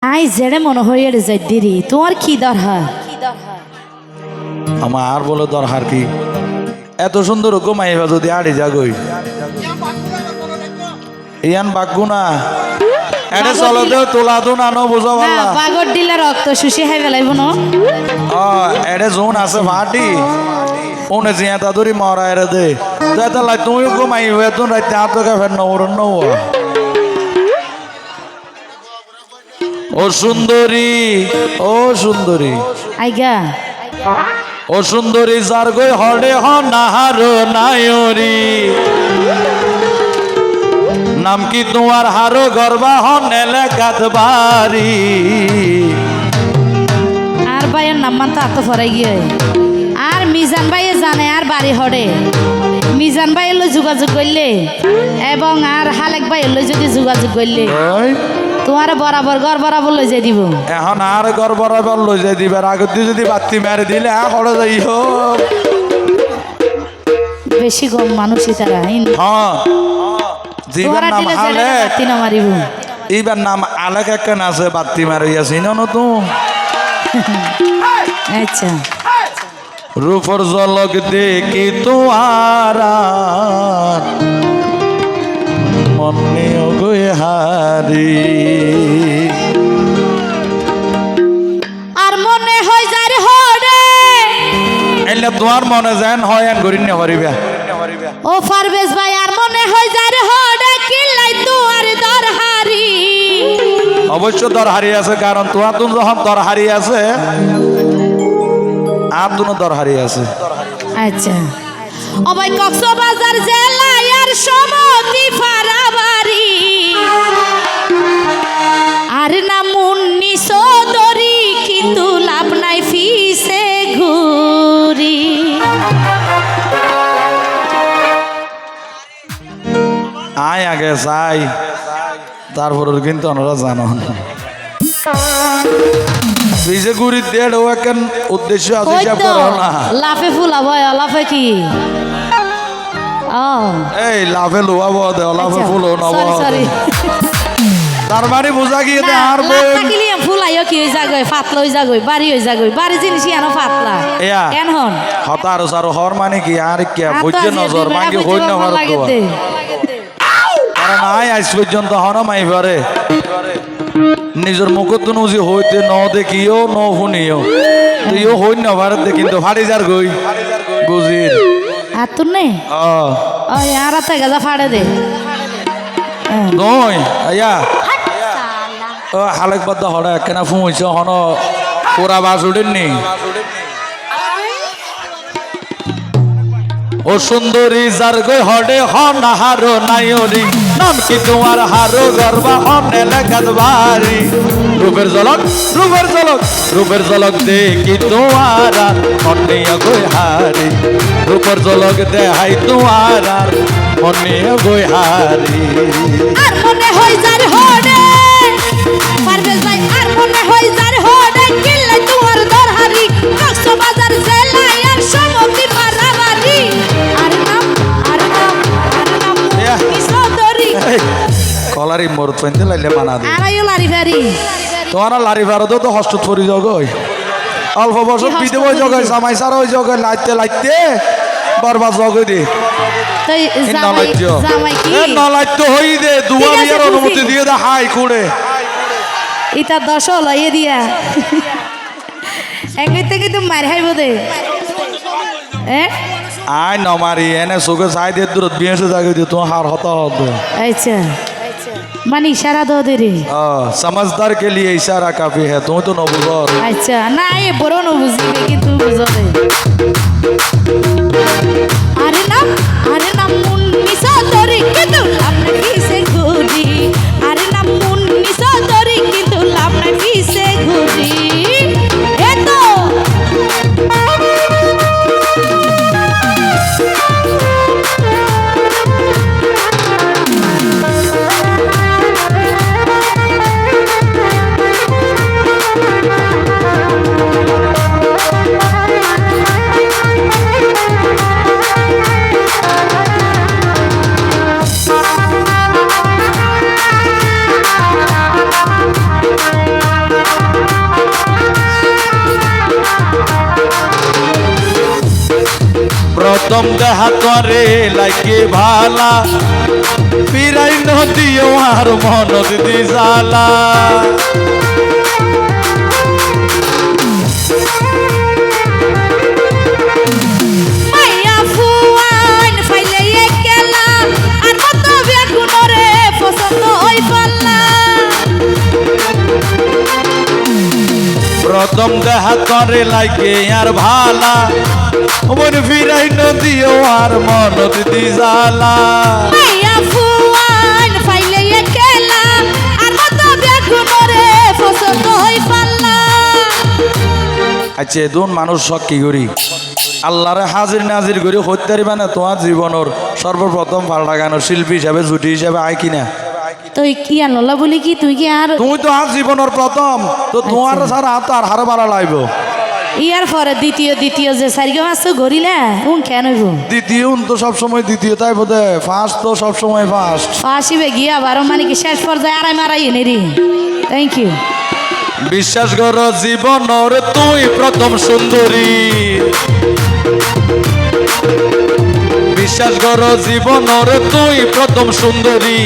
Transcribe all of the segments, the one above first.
I জেড়ে মনে হয় এর জেদ্দিরি তোমার কি দরকার? আমার বলো দরকার কি? এত সুন্দর ঘুমাইবা যদি আড়ি যাগই ইয়ান বাগু না এনে চলো দেও তোলা দু নানো বুঝো না পারলা বাগর দিলে রক্ত শুষে খাই ফেলাইব না। এনে জোন আছে ফাটি ওনে জিয়া দাদুরি মরা এরে দে তো লাই তুমি ঘুমাইবে তুই রাতে আতকা ফের নওর নও ও সুন্দরী ও সুন্দরী আইগা ও সুন্দরী যার গই হড়ে হনাহার নায়রি নাম কি তোমার হারো গর্বা হনেলে কাতবারি আর ভাইয়ের নাম মান তো আত ফরাই গিয়ে আর মিজান ভাইয়ে জানে আর বাড়ি হড়ে মিজান ভাইয়ের লই যোগাযোগ করলে এবং আর হালেক ভাইয়ের লই যদি যোগাযোগ করলে তোমার বরাবর ঘর বরাবর লই যাই দিব। এখন আর ঘর বরাবর লই যাই দিবার আগে তুই যদি বাতি মেরে দিলে হড়ে যাই বেশি গম মানুষই তারা হ্যাঁ জীবন নাম হালে বাতি না মারিব এইবার নাম আলেক একখান আছে বাতি মারিয়াছি না তো আচ্ছা রূপর জলক দেখি তোমার মনে গই হারি আর মনে হয় যার হড়ে এলে তোমার মনে যেন হয় আন গরিন না পারিবা ও পারভেজ ভাই আর মনে হয় যার হড়ে কিলাই তোর দরহারি অবশ্য দরহারি আছে কারণ তোমার তুমি যখন দরহারি আছে আর দুনো দরহারি আছে আচ্ছা ও ভাই কক্সবাজার জেলায় আর সমতি ফারাবাড়ি আর না মুন্নি সদরি কিন্তু লাভ নাই ফিসে ঘুরি আয় আগে যাই তারপর কিন্তু ওনারা জানো তুই যে ঘুরি দেড় ও এখন উদ্দেশ্য আছে ওই হিসাব তো করো না লাফে ফুলা ভয় লাফে কি ও এই লাভে লোয়া বহ দে লাভে ফুল নব সরি তার মানে বোঝা গিয়ে দে আর থাকিলে ফুলাইও কি হয়ে যাগই ফাতলা হয়ে যাগই বাড়ি হয়ে যাগই বাড়ি জিনিস আনো ফাতলা এয়া কেন হন হতার সার হর মানে কি আর কি বুঝছে নজর ভাঙ্গি হই না হর কারণ আই আজ পর্যন্ত হন মাই পারে নিজের মুখত নুজি হইতে ন দেখিও ন শুনিও তুইও হই না পারে কিন্তু ফাড়ি যার গই বুঝির আর তুই নে ও আর আতে গাজা ফাড়ে দে নয় আয়া ও হালেক বাদ হড়া কেনা ফুঁইছ হন পুরা বাস উঠেননি ও সুন্দরী যার গই হড়ে হনাহার নায়রি নাম কি তোমার হারো গর্বা হনে লেখাত বাড়ি রূপের ঝলক রূপের ঝলক রূপের ঝলক দেখি তোমার হনে গই হারি রূপের ঝলক দেখাই তোমার হনে গই হারি আর মনে হয় যার হড়ে পারভেজ ভাই আর মনে হয় যার হড়ে কিলাই তোমার দরহারি কক্সবাজার জেলায় আর সমতি ফারাবাড়ি আর নাম সদরি কলারি মোর পেন্তে লাইলে মানা দে আড়াইও লারি ফারি তোমার লারি ভারত তো হস্ত পরি জগই অল্প বছর পিতে বই জগই জামাই সারা ওই জগই লাইতে লাইতে বরবাদ জগই দে তাই জামাই কি নলাইতে হই দে দুয়া বিয়ার অনুমতি দিয়ে দে হাই কুড়ে এটা 10 লইয়ে দিয়া একই থেকে তো মার খাইব দে আই নমারি এনে সুগে চাই দে দূরত বিয়েছে জাগে দে তোমার হার হতা হবে আচ্ছা মানে ইশারা দো দে রে समझदार के लिए इशारा काफी है तुम तो न बुझो আচ্ছা না এ বড় ন বুঝবি কি তুই বুঝো দে আরে নাম মুন্নি সদরি কিন্তু লাভ নাই ফিসে ঘুরি আরে নাম মুন্নি সদরি কিন্তু লাভ নাই ফিসে ঘুরি এ তো প্রথম দেখা তরে লাইকে ভালা পিরাই নদীও আর মনত দি জ্বালা মাইয়া ফুয়ান ফাইলে একলা আর মত বেগুনরে পছন্দ হই পাল্লা প্রথম দেখা তরে লাইকে আর ভালা মন ফিরাই নদীও আর মনত দি জ্বালা মাইয়া ফুয়ান ফাইলে একলা আর মত বেগুনরে পছন্দ হই পাল্লা আচ্ছা এদন মানুষ সব কি করি আল্লাহরে হাজির নাজির করি হইতে পারিবা না তোমার জীবনের সর্বপ্রথম পাল্টা গানের শিল্পী হিসাবে জুটি হিসাবে আয় কিনা তুই কি আনলা বলি কি তুই কি আর তুমি তো আজ জীবনের প্রথম তো তোমার সারা হাত আর হারে বাড়া লাগব ইয়ার পরে দ্বিতীয় যে সারিকে মাছ তো ঘুরি না উন কেন হইব দ্বিতীয় তো সবসময় দ্বিতীয় তাই বোধে ফার্স্ট তো সবসময় ফার্স্ট আসিবে গিয়া বারো মানে কি শেষ পর্যায়ে আড়াই মারাই এনে রে থ্যাংক ইউ বিশ্বাস কর জীবনের তুই প্রথম সুন্দরী বিশ্বাস কর জীবনের তুই প্রথম সুন্দরী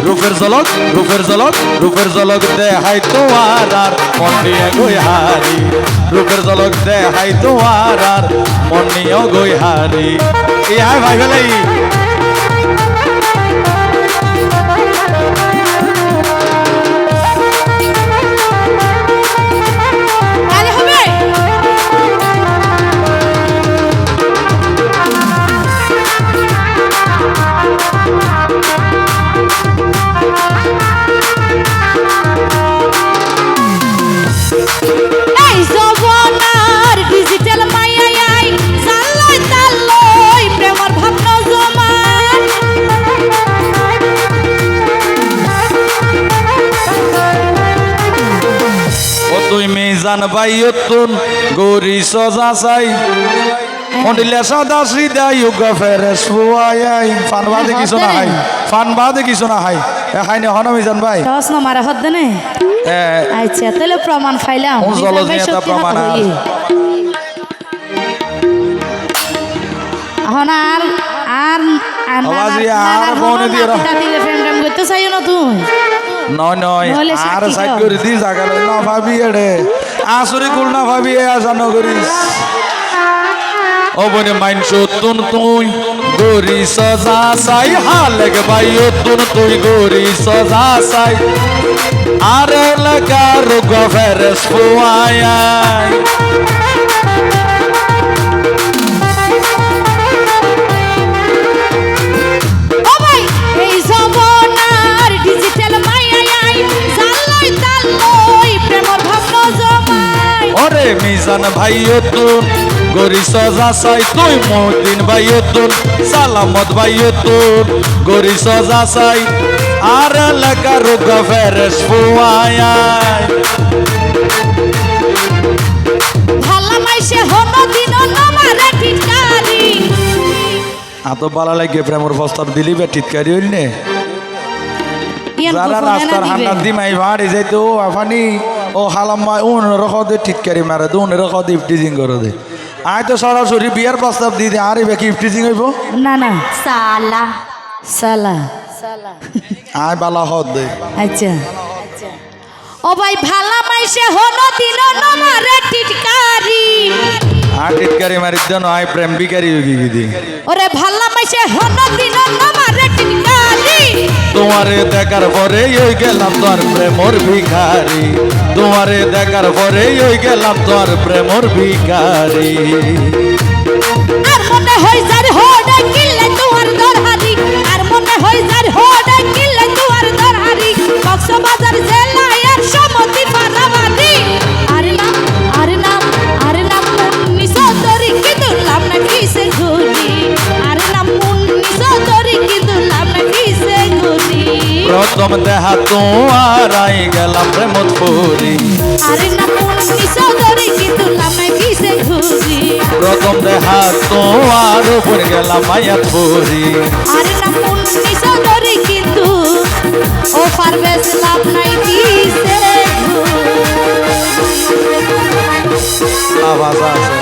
রূপের ঝলক রূপের ঝলক রূপের ঝলক দেখাই তোমার আর মন নিয়ে গই হারি রূপের ঝলক দেখাই তোমার আর মন নিয়ে গই হারি এই হাই ভাই ভাই তাহলে হবে এই জবনার ডিজিটাল মায়াই জানলই তালই প্রেমর ভাবনা জমান ও তুই মিজান বাইয়তুন গরি সজা চাই মন্দিলে সাদা সিদা ইউগা ফেরেস ফুয়াই ফানবাদে কিছু না হাই ফানবাদে কিছু না হাই এখানে হন মিজান ভাই টস না মারা হদ নে আচ্ছা তাহলে প্রমাণ ফাইলাম কোন জলজনিয়তা প্রমাণ আর? এখন আর আর আওয়াজি আর ফোনে দিয়ে রাখ। দিলে ফ্রেন্ড করতে চাইও না তুই নয় নয় নহলে আর সাক্ষী সাইড দাও। করে দি জায়গা না ভাবি এড়ে আসরে কুল না ভাবি এ আসা নগরিস ও বনে মাইনছো তুন তুই গরি সজা সাই হালেক বাইও তুন তুই গরি সজা সাই আর লাগা রোগ ফেরেস ফুয়াই ও ভাই এই জবনার ডিজিটাল মায়াই জানলই তালই প্রেমর ভাবনা জমাই ওরে মিজান ভাইও তুন গরি সজা সাই তুই মদিন ভাইও তুন সালামত ভাইও তুন গরি সজা সাই আর লাগা রোগ ফেরেস ফুয়াই ভালা মাইসে হন দিন নমারে ঠিকারি আতো বালা লাগে প্রেমর প্রস্তাব দিলি বে টিটকারি হইল নে ইয়ান যারা গোপনে না রাস্তার দিবে। হান্নার দি মাই ভাড়ি যাইতো আফানি ও হালাম্মা উন রখ দে টিটকারি মারে দে উন রখ দে ইফটিজিং করে দে আয় তো সরাসরি বিয়ার প্রস্তাব দি দে আরে বে কি ইফটিজিং হইব না না সালা সালা আয় বালা হদ দে আচ্ছা ও ভাই ভালা মাইসে হন দিন নমারে ঠিকারি আর টিটকারি মারি দেন আয় প্রেম বিকারি হই গিদি ওরে ভালা মাইসে হন দিন নমারে ঠিকারি তোমারে দেখার পরে ওই গেলাম তোর প্রেমর ভিখারি তোমারে দেখার পরে ওই গেলাম তোর প্রেমর ভিখারি আর মনে হয় যার হোডে কিল্লে তুয়ার দরহারি আর মনে হয় যার হোডে কিল্লে তুয়ার দরহারি কক্সবাজার জেলায় আর সমতি ফারাবাদি আরে নাম মুন্নি সদরি কিন্তু লাভ না কিসে ঘুরি আরে নাম মুন্নি সদরি কিন্তু লাভ না কিসে ঘুরি প্রথম দেখা তোমার আই গেলাম প্রেমত পুরি আরে নাম মুন্নি সদরি কিন্তু লাভ না কিসে ঘুরি প্রথম দেখা তোমার উপর গেলাম মায়াত পুরি আরে নাম মুন্নি সদরি কিন্তু ও পারবেশ লাভ নাই কিসে ঘুরি আওয়াজ আছে